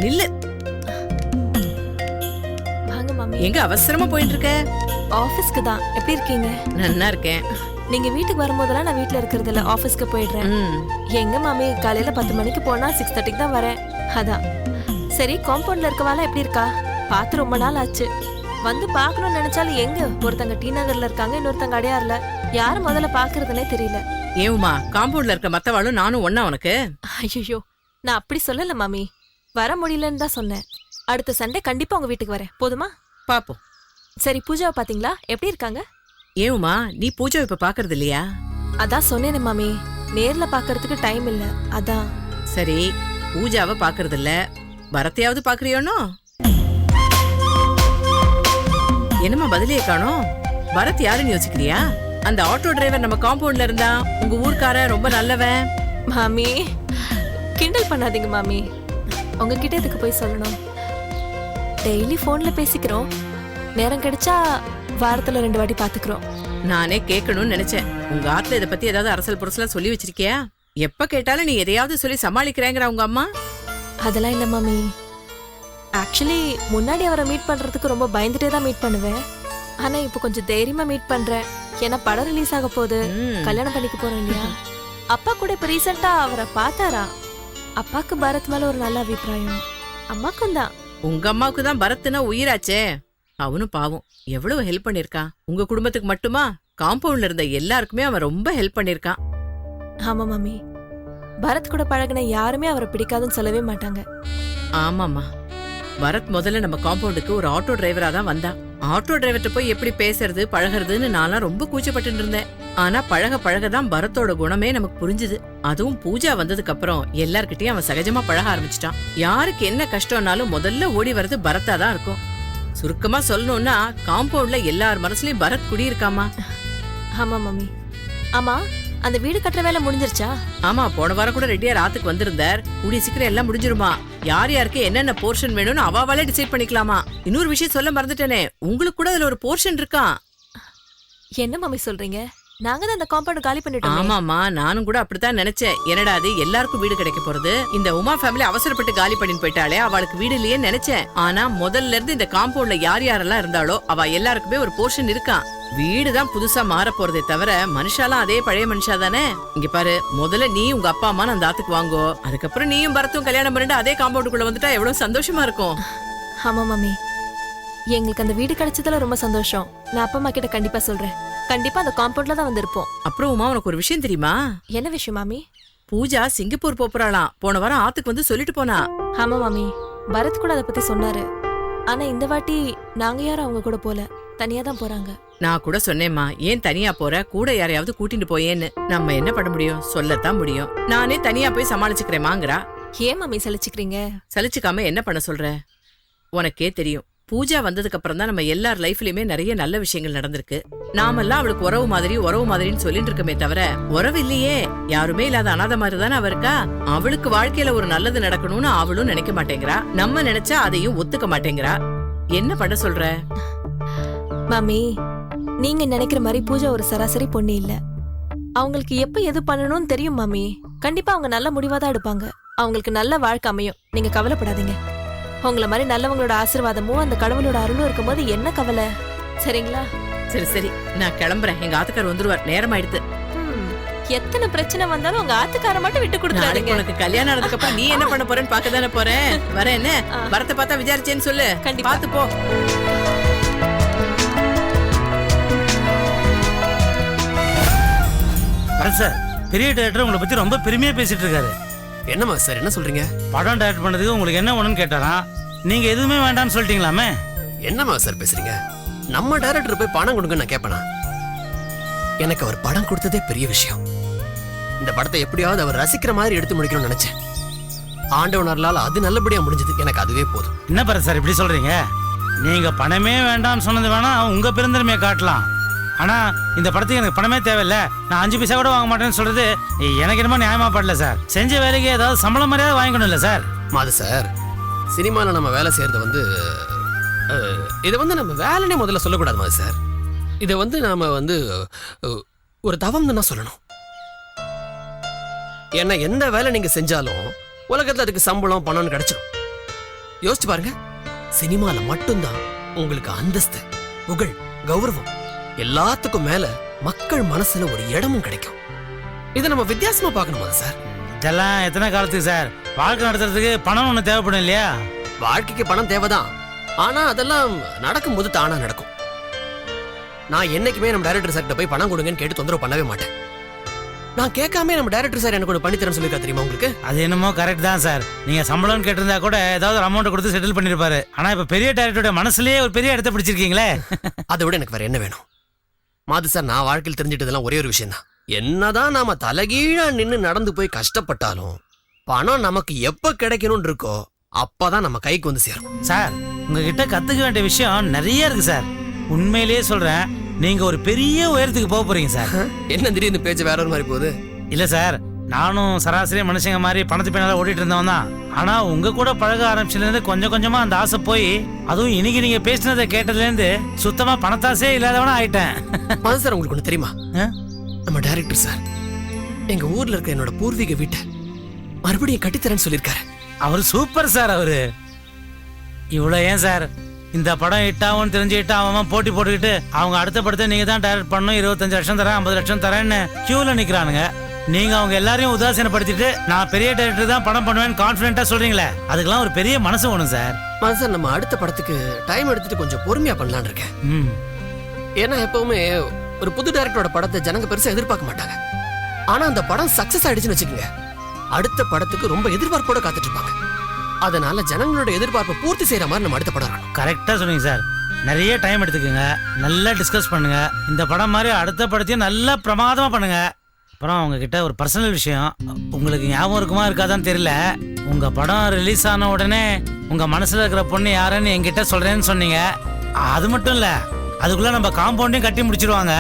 நில்லு. வாங்க மாமி. எங்க அவசரமா போயிட்டு இருக்க? ஆபீஸ்க்கு தான். எப்படி இருக்கீங்க? நல்லா இருக்கேன். நீங்க வீட்டுக்கு வரும்போதெல்லாம் நான் வீட்ல இருக்கிறது இல்ல, ஆபீஸ்க்கு போயிடுறேன். எங்க மாமி காலையில 10 மணிக்கு போனா 6:30க்கு தான் வரேன். அதான். சரி, காம்பவுண்ட்ல இருக்கவால எப்படி இருக்கா? பார்த்து ரொம்ப நாள் ஆச்சு. வந்து பார்க்கணும்னு நினைச்சாலும் எங்க, ஒருத்தங்க டி நகர்ல இருக்காங்க, இன்னொருத்தங்க அடையாறுல. யாரு முதல்ல பாக்குறதுனே தெரியல. ஏவுமா, காம்பவுண்ட்ல இருக்க மத்தவாளும் நானும் ஒண்ணா உனக்கு? ஐயோ, நான் அப்படி சொல்லல மாமி. வர முடியலன்னு தான் சொன்னேன். அடுத்த சண்டே கண்டிப்பா உங்க வீட்டுக்கு வரேன். போதுமா? பாப்போம். சரி, பூஜாவை பாத்தீங்களா? எப்படி இருக்காங்க? ஏவுமா, நீ பூஜா இப்ப பாக்குறது இல்லையா? அதான் சொன்னேனே மாமி, நேர்ல பாக்குறதுக்கு டைம் இல்ல. அதான். சரி, பூஜாவை பாக்குறது இல்ல, பரத்தையாவது பாக்குறியோனோ? என்னமா பதிலே காணோம்? பரத் யாருன்னு யோசிக்கிறியா? அந்த ஆட்டோ டிரைவர் நம்ம காம்பவுண்ட்ல இருந்தா, உங்க ஊர்க்கார ரொம்ப நல்லவன். மாமி, கிண்டல் பண்ணாதீங்க மாமி. உங்ககிட்ட இதுக்கு போய் சொல்லணும். டெய்லி போன்ல பேசிக்கிறோம். நேரம் கிடைச்சா வாரத்துல 2 வாட்டி பாத்துக்கிறோம். நானே கேட்கணும்னு நினைச்சேன். உங்க ஆத்துல இத பத்தி ஏதாவது அரசல் புரசலா சொல்லி வச்சிருக்கியா? எப்ப கேட்டாலும் நீ எதையாவது சொல்லி சமாளிக்கிறேங்கிற உங்க அம்மா. அதெல்லாம் இல்ல மாமி. ஆக்சுவலி முன்னாடி அவரை மீட் பண்றதுக்கு ரொம்ப பயந்துட்டே தான் மீட் பண்ணுவேன். ஆனா இப்போ கொஞ்சம் தைரியமா மீட் பண்றேன். ஏன்னா படம் ரிலீஸ் ஆக போகுது, கல்யாணம் பண்ணிக்க போறோம் இல்லையா. அப்பா கூட இப்ப ரீசெண்டா அவரை பார்த்தாரா. அப்பாக்கு பரத் மேல ஒரு நல்ல அபிப்பிராயம், அம்மாக்கும் தான். உங்க அம்மாவுக்கு தான் பரத்னா உயிராச்சே. அவனும் பாவம் எவ்வளவு ஹெல்ப் பண்ணிருக்கான். உங்க குடும்பத்துக்கு மட்டுமா, காம்பவுண்ட்ல இருந்த எல்லாருக்குமே அவன் ரொம்ப ஹெல்ப் பண்ணிருக்கான். ஆமா மாமி, பரத் கூட பழகின யாருமே அவரை பிடிக்காதுன்னு சொல்லவே மாட்டாங்க. ஆமாமா, பரத் முதல்ல நம்ம காம்பவுண்டுக்கு ஒரு ஆட்டோ டிரைவரா தான் வந்தா. ஆட்டோ டிரைவர்கிட்ட போய் எப்படி பேசுறது பழகிறதுன்னு நான்லாம் ரொம்ப கூச்சப்பட்டு இருந்தேன். ஆனா பழக பழகதான் பரத்தோட குணமே நமக்கு புரிஞ்சுது. அதுவும் பூஜா வந்ததுக்கு அப்புறம் எல்லார்கிட்டயும் அவன் சகஜமா பழக ஆரம்பிச்சிட்டான். யாருக்கு என்ன கஷ்டம்னாலும் முதல்ல ஓடி வர்றது பரத்தா தான் இருக்கும். சுருக்கமா சொல்லணும்னா காம்பவுண்ட்ல எல்லார் மனசுலயும் பரத் குடியிருக்காமா. ஆமா மாமி. ஆமா, அந்த வீடு கட்டுற வேலை முடிஞ்சிருச்சா? ஆமா, போன வாரம் கூட ரெடியா ராத்துக்கு வந்திருந்தார். கூடிய சீக்கிரம் எல்லாம் முடிஞ்சிருமா. யார் யாருக்கு என்னென்ன போர்ஷன் வேணும்னு அவாவாலே டிசைட் பண்ணிக்கலாமா. இன்னொரு விஷயம் சொல்ல மறந்துட்டேனே, உங்களுக்கு கூட அதுல ஒரு போர்ஷன் இருக்கான். என்ன மாமி சொல்றீங்க? நாங்க தான் அந்த காம்பவுண்ட் காலி பண்ணிட்டோம். ஆமாமா, நானும் கூட அப்படித்தான் நினைச்சேன். என்னடா அது எல்லாருக்கும் வீடு கிடைக்க போறது, இந்த உமா ஃபேமிலி அவசரப்பட்டு காலி பண்ணிட்டு போயிட்டாலே, அவளுக்கு வீடு இல்லையே நினைச்சேன். ஆனா முதல்ல இருந்து இந்த காம்பவுண்ட்ல யார் யாரெல்லாம் இருந்தாலோ அவ எல்லாருக்குமே ஒரு போர்ஷன் இருக்கான். வீடுதான் புதுசா மாற போறதே தவிர மனுஷாலாம் அதே பழைய மனுஷா தானே. இங்க பாரு, முதல்ல நீ உங்க அப்பா அம்மா அந்த ஆத்துக்கு வாங்கோ. அதுக்கப்புறம் நீயும் பரத்தும் கல்யாணம் பண்ணிட்டு அதே காம்பவுண்டுக்குள்ள வந்துட்டா எவ்வளவு சந்தோஷமா இருக்கும். ஆமா மாமி, எங்களுக்கு அந்த வீடு கிடைச்சதுல ரொம்ப சந்தோஷம். நான் அப்பா அம்மா கிட்ட கண்டிப்பா சொல்றேன். கண்டிப்பா அந்த காம்பவுண்ட்ல தான் வந்திருப்போம். அப்புறம் உமா, உனக்கு ஒரு விஷயம் தெரியுமா? என்ன விஷயம் மாமி? பூஜா சிங்கப்பூர் போறாளாம். போன வாரம் ஆத்துக்கு வந்து சொல்லிட்டு போனா. ஆமா மாமி, பரத் கூட அதை பத்தி சொன்னாரு. ஆனா இந்த வாட்டி நாங்க யாரும் அவங்க கூட போல, தனியா தான் போறாங்க. நான் கூட சொன்னேம்மா, ஏன் தனியா போற, கூட யாரையாவது கூட்டிட்டு போயேன்னு. நம்ம என்ன பண்ண முடியும், சொல்லத்தான் முடியும். நானே தனியா போய் சமாளிச்சுக்கிறேமாங்கிறா. ஏன் மாமி சலிச்சுக்கிறீங்க? சலிச்சுக்காம என்ன பண்ண சொல்ற? உனக்கே தெரியும், பூஜா வந்ததுக்கு அப்புறம் தான் நம்ம எல்லார் லைஃப்லயுமே நிறைய நல்ல விஷயங்கள் நடந்திருக்கு. நாமெல்லாம் அவளுக்கு உறவு மாதிரின்னு சொல்லிட்டு இருக்கமே தவிர உறவு இல்லையே. யாருமே இல்லாத அனாதை மாதிரி தானே அவ இருக்கா. அவளுக்கு வாழ்க்கையில ஒரு நல்லது நடக்கணும்னு அவளும் நினைக்க மாட்டேங்கிறா. நம்ம நினைச்சா அதையும் ஒத்துக்க மாட்டேங்கிறா. என்ன பண்ண சொல்ற? மாமி, நீங்க நினைக்கிற மாதிரி பூஜா ஒரு சராசரி பொண்ணு இல்ல. அவங்களுக்கு எப்ப எது பண்ணணும்னு தெரியும் மாமி. கண்டிப்பா அவங்க நல்ல முடிவாதான் எடுப்பாங்க. அவங்களுக்கு நல்ல வாழ்க்கை அமையும், நீங்க கவலைப்படாதீங்க. உங்களை மாதிரி நல்லவங்களோட ஆசீர்வாதமும் அந்த கடவுளோட அருளும் இருக்கும்போது என்ன கவலை, சரிங்களா? சரி சரி, நான் கிளம்புறேன். எங்க ஆத்துக்கார் வந்துருவார், நேரம் ஆயிடுது. எத்தனை பிரச்சனை வந்தாலும் உங்க ஆத்துக்கார மட்டும் விட்டு கொடுத்துறாதீங்க. உனக்கு கல்யாணம் ஆனதுக்கு அப்புறம் நீ என்ன பண்ண போறேன்னு பாக்க தானே போறேன். வரேன் என்ன, வரத்தை பார்த்தா விசாரிச்சேன்னு சொல்லு. கண்டிப்பா பாத்து போ. சார், பெரிய டைரக்டர் உங்களை பத்தி ரொம்ப பெருமையா பேசிட்டு இருக்காரு. என்னமா சார், என்ன சொல்றீங்க? படம் டைரக்ட் பண்ணதுக்கு உங்களுக்கு என்ன ஒண்ணுன்னு கேட்டாராம். நீங்க எதுவுமே வேண்டாம்னு சொல்லிட்டீங்களாமே. என்னமா சார் பேசுறீங்க? நம்ம டைரக்டர் போய் பணம் கொடுங்க நான் கேட்பேனா? எனக்கு அவர் படம் கொடுத்ததே பெரிய விஷயம். இந்த படத்தை எப்படியாவது அவர் ரசிக்கிற மாதிரி எடுத்து முடிக்கணும்னு நினைச்சேன். ஆண்டவனர்லால அது நல்லபடியா முடிஞ்சது. எனக்கு அதுவே போதும். என்ன பாரு சார் இப்படி சொல்றீங்க? நீங்க பணமே வேண்டாம்னு சொன்னது வேணா உங்க பெருந்தன்மையை காட்டலாம். ஆனா இந்த படத்துக்கு எனக்கு பணமே தேவையில்ல, நான் 5 பைசா கூட வாங்க மாட்டேன்னு சொல்றது எனக்கு என்னமோ நியாயமா படல சார். செஞ்ச வேலைக்கு ஏதாவது சம்பளம் மாதிரியாவது வாங்கிக்கணும் இல்ல சார்? மாது சார், சினிமால நம்ம வேலை செய்யறது இதை நம்ம வேலைனே முதல்ல சொல்லக்கூடாது மாது சார். இதை நாம ஒரு தவம் தான் சொல்லணும். ஏன்னா எந்த வேலை நீங்க செஞ்சாலும் உலகத்துல அதுக்கு சம்பளம் பணம்னு கிடைச்சிடும். யோசிச்சு பாருங்க, சினிமால மட்டும்தான் உங்களுக்கு அந்தஸ்து, புகழ், கௌரவம் எல்லாத்துக்கும் மேல மக்கள் மனசுல ஒரு இடமும் கிடைக்கும். இதை நம்ம வித்தியாசமா பார்க்கணுமா சார்? இதெல்லாம் எத்தனை காலத்துக்கு சார்? வாழ்க்கை நடத்துறதுக்கு பணம் ஒன்று தேவைப்படும் இல்லையா? வாழ்க்கைக்கு பணம் தேவைதான், ஆனா அதெல்லாம் நடக்கும்போது தானா நடக்கும். நான் என்னைக்குமே நம்ம டைரக்டர் சார்கிட்ட போய் பணம் கொடுங்கன்னு கேட்டு தொந்தரவு பண்ணவே மாட்டேன். நான் கேட்காம நம்ம டைரக்டர் சார் எனக்கு ஒன்று பண்ணித்தரேன்னு சொல்லிருக்கா தெரியுமா உங்களுக்கு? அது என்னமோ கரெக்ட் தான் சார். நீங்க சம்பளம் கேட்டிருந்தா கூட ஏதாவது ஒரு அமௌண்ட் கொடுத்து செட்டில் பண்ணிருப்பாரு. ஆனா இப்ப பெரிய டைரக்டரோட மனசுலயே ஒரு பெரிய இடத்த பிடிச்சிருக்கீங்களே. அதை விட எனக்கு வேற என்ன வேணும்? மாது சார், நான் வாழ்க்கையில் தெரிஞ்சிட்டதெல்லாம் ஒரே ஒரு விஷயம் தான். என்னதான் நாம தலைகீழா நின்னு நடந்து போய் கஷ்டப்பட்டாலும் பணம் நமக்கு எப்ப கிடைக்கணும்னு இருக்கோ அப்பதான் நம்ம கைக்கு வந்து சேரும். சார், உங்ககிட்ட கத்துக்க வேண்டிய விஷயம் நிறைய இருக்கு சார். உண்மையிலேயே சொல்றேன், நீங்க ஒரு பெரிய உயரத்துக்கு போக போறீங்க சார். என்ன திடீர்னு பேச்சு வேற ஒரு மாதிரி போகுது? இல்ல சார், நானும் சராசரி மனுஷங்க மாதிரி பணத்து பின்னால ஓடிட்டு இருந்தவன் தான். ஆனா உங்க கூட பழக ஆரம்பிச்சதுல கொஞ்சம் கொஞ்சமா அந்த ஆசை போய், அதுவும் இன்னைக்கு நீங்க பேசினதை கேட்டதுல இருந்து சுத்தமா பணத்தாசே இல்லாதவனா ஆயிட்டேன். மாது சார், உங்களுக்கு ஒண்ணு தெரியுமா? நம்ம டைரக்டர் சார் எங்க ஊர்ல இருக்க என்னோட பூர்வீக வீட்டை மறுபடியும் கட்டித்தரேன்னு சொல்லியிருக்காரு. அவரு சூப்பர் சார். அவரு இவ்வளவு ஏன் சார், இந்த படம் ஹிட்டாவும் தெரிஞ்சுக்கிட்டு அவன் போட்டி போட்டுக்கிட்டு அவங்க அடுத்த படத்தை நீங்க தான் டைரக்ட் பண்ணணும், 25 லட்சம் தரேன், 50 லட்சம் தரேன்னு கியூல நிக்கிறானுங்க. நீங்க அவங்க எல்லாரையும் உதாசீனப்படுத்திட்டு நான் பெரிய டைரக்டர் தான் படம் பண்ணுவேன்னு கான்பிடென்ட்டா சொல்றீங்களே, அதுக்கெல்லாம் ஒரு பெரிய மனசு வேணும் சார். மாது சார், நம்ம அடுத்த படத்துக்கு டைம் எடுத்துட்டு கொஞ்சம் பொறுமையா பண்ணலான்னு இருக்கேன். ஏன்னா எப்பவுமே ஒரு புது டைரக்டரோட படத்தை ஜனங்க பெருசா எதிர்பார்க்க மாட்டாங்க. ஆனா அந்த படம் சக்சஸ் ஆயிடுச்சுன்னு வச்சுக்கோங்க, அடுத்த படத்துக்கு ரொம்ப எதிர்பார்ப்போட காத்துட்டு இருப்பாங்க. அதனால ஜனங்களோட எதிர்பார்ப்பை பூர்த்தி செய்யற மாதிரி நம்ம அடுத்த படம் இருக்கணும். கரெக்டா சொன்னீங்க சார். நிறைய டைம் எடுத்துக்கோங்க, நல்லா டிஸ்கஸ் பண்ணுங்க. இந்த படம் மாதிரி அடுத்த படத்தையும் நல்லா பிரமாதமா பண்ணுங்க. அப்புறம் உங்ககிட்ட ஒரு பர்சனல் விஷயம், உங்களுக்கு ஞாபகம் இருக்குமா இருக்காதான்னு தெரியல. உங்க படம் ரிலீஸ் ஆன உடனே உங்க மனசுல இருக்கிற பொண்ணு யாருன்னு என்கிட்ட சொல்றேன்னு சொன்னீங்க. அது மட்டும் இல்ல, அதுக்குள்ள நம்ம காம்பவுண்டையும் கட்டி முடிச்சிருவாங்க.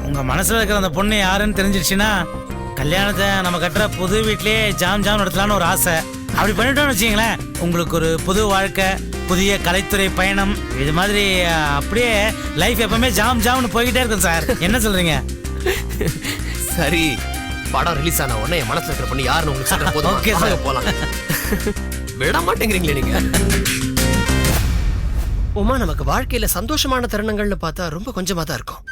உங்க மனசுல இருக்கிற அந்த பொண்ணு யாருன்னு தெரிஞ்சிருச்சுன்னா கல்யாணத்தை நம்ம கட்டுற புது வீட்லயே ஜாம் ஜாம் நடத்தலான்னு ஒரு ஆசை. அப்படி பண்ணிட்டோம்னு வச்சுங்களேன், உங்களுக்கு ஒரு புது வாழ்க்கை, புதிய கலைத்துறை பயணம், இது மாதிரி அப்படியே லைஃப் எப்பவுமே ஜாம் ஜாம்னு போய்கிட்டே இருக்கும் சார். என்ன சொல்றீங்க? சரி, படம் ரிலீஸ் ஆன உடனே என் மனசுல இருக்கிற பொண்ணு யாருன்னு உங்களுக்கு சொல்ற போதும். ஓகே சார், போலாம். விட மாட்டேங்கிறீங்களே நீங்க. உமா, நமக்கு வாழ்க்கையில சந்தோஷமான தருணங்கள்னு பார்த்தா ரொம்ப கொஞ்சமா தான் இருக்கும்.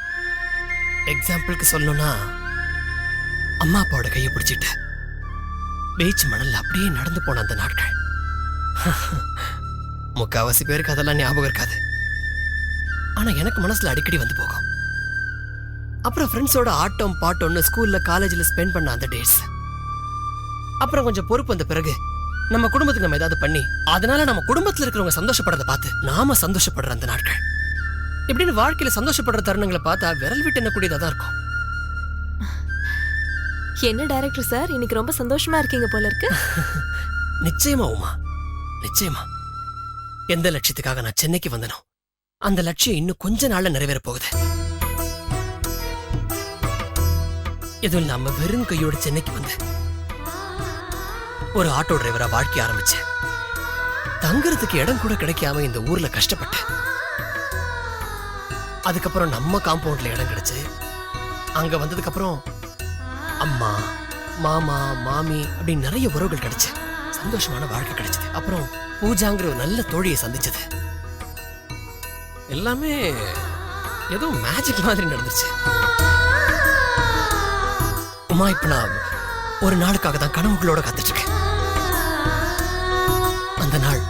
எக்ஸாம்பிளுக்கு சொல்லணும்னா, அம்மா அப்பாவோட கையை பிடிச்சிட்டு பீச் மணல்ல அப்படியே நடந்து போன அந்த நாட்கள். முக்காவாசி பேருக்கு அதெல்லாம் ஞாபகம் இருக்காது, ஆனா எனக்கு மனசுல அடிக்கடி வந்து போகும். அப்புறம் ஃப்ரெண்ட்ஸோட ஆட்டம் பாட்டம்னு ஸ்கூல்ல காலேஜ்ல ஸ்பெண்ட் பண்ண அந்த டேஸ். அப்புறம் கொஞ்சம் பொறுப்பு வந்த பிறகு நம்ம குடும்பத்துக்கு நம்ம ஏதாவது பண்ணி அதனால நம்ம குடும்பத்துல இருக்கிறவங்க சந்தோஷப்படுறத பார்த்து நாம சந்தோஷப்படுற அந்த நாட்கள். இப்படின்னு வாழ்க்கையில சந்தோஷப்படுற தருணங்களை பார்த்தா விரல் விட்டு என்ன கூடியதா தான் இருக்கும். என்ன டைரக்டர் சார், இன்னைக்கு ரொம்ப சந்தோஷமா இருக்கீங்க போல இருக்கு. நிச்சயமா உமா, நிச்சயமா. எந்த லட்சியத்துக்காக நான் சென்னைக்கு வந்தனோ அந்த லட்சியம் இன்னும் கொஞ்ச நாள்ல நிறைவேற போகுது. எதுவும் நம்ம வெறும் கையோட சென்னைக்கு வந்து ஒரு ஆட்டோ டிரைவரா வாழ்க்கை ஆரம்பிச்சேன். தங்குறதுக்கு இடம் கூட கிடைக்காம இந்த ஊர்ல கஷ்டப்பட்டேன். அதுக்கப்புறம் நம்ம காம்பவுண்ட்ல இடம் கிடைச்சு அங்க வந்ததுக்கு அப்புறம் அம்மா, மாமா, மாமி அப்படி நிறைய உறவுகள் கிடைச்சு சந்தோஷமான வாழ்க்கை கிடைச்சது. அப்புறம் பூஜாங்கிற ஒரு நல்ல தோழியை சந்திச்சது. எல்லாமே ஏதோ மேஜிக் மாதிரி நடந்துச்சு. உமா, இப்ப நான் ஒரு நாளுக்காக தான் கனவுகளோட காத்துட்டு இருக்கேன். அந்த நாள்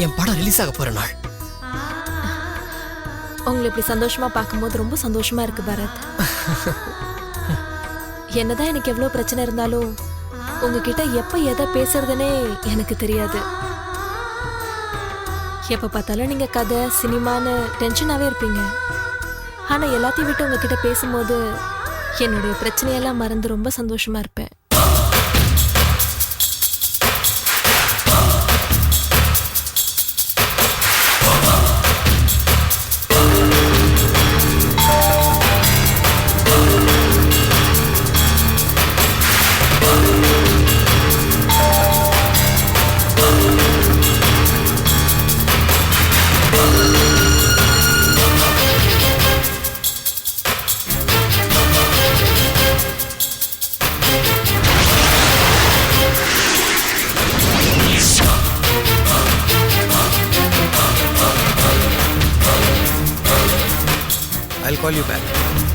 என் படம் ரிலீஸ் ஆக போற நாள். உங்களை இப்படி சந்தோஷமா பார்க்கும்போது ரொம்ப சந்தோஷமா இருக்கு பரத். என்னதான் எனக்கு எவ்வளவு பிரச்சனை இருந்தாலும் உங்ககிட்ட எப்ப எதை பேசுறதுனே எனக்கு தெரியாது. எப்ப பார்த்தாலும் நீங்க கதை சினிமான்னு டென்ஷனாவே இருப்பீங்க. ஆனா எல்லாத்தையும் விட்டு உங்ககிட்ட பேசும்போது என்னுடைய பிரச்சனையெல்லாம் மறந்து ரொம்ப சந்தோஷமா இருப்பேன். Call you back.